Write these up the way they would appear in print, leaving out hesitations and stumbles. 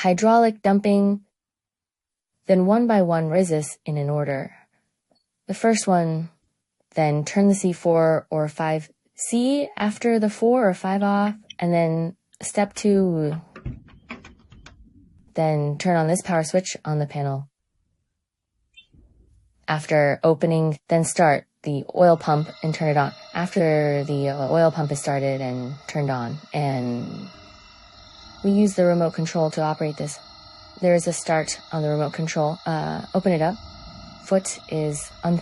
hydraulic dumping, then one by one resist in an order. The first one, then turn the C4 or 5C after the 4 or 5 off, and then step 2, then turn on this power switch on the panel. After opening, then start the oil pump and turn it on. After the oil pump is started and turned on, and we use the remote control to operate this. There is a start on the remote control. Open it up. Foot is on.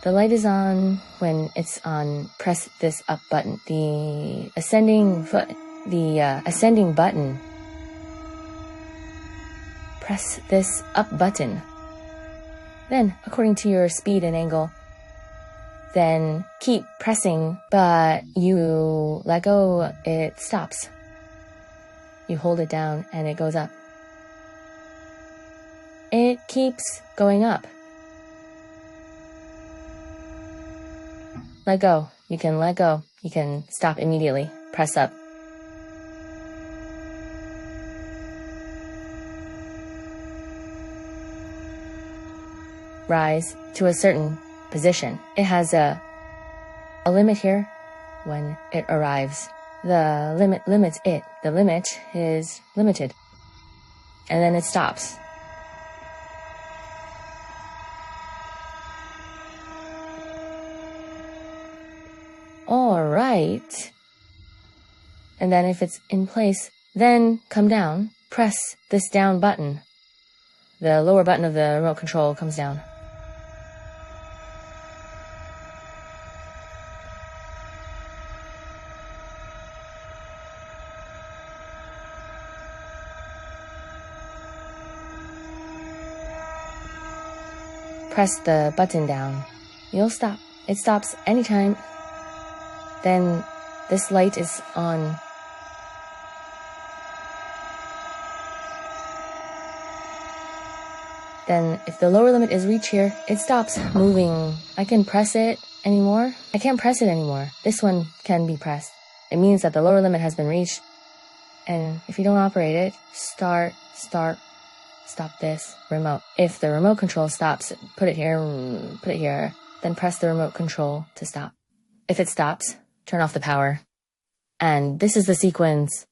The light is on when it's on. Press this up button. The ascending button. Press this up button. Then, according to your speed and angle, then keep pressing, but you let go, it stops. You hold it down and it goes up. It keeps going up. Let go. You can let go. You can stop immediately. Press up. Rise to a certain position. It has a limit here when it arrives. The limit limits it. The limit is limited. And then it stops. All right. And then if it's in place, then come down, press this down button. The lower button of the remote control comes down. Press the button down. You'll stop. It stops anytime. Then this light is on. Then if the lower limit is reached here, it stops moving. I can press it anymore. I can't press it anymore. This one can be pressed. It means that the lower limit has been reached. And if you don't operate it, stop this remote. If the remote control stops, put it here, then press the remote control to stop. If it stops, turn off the power. And this is the sequence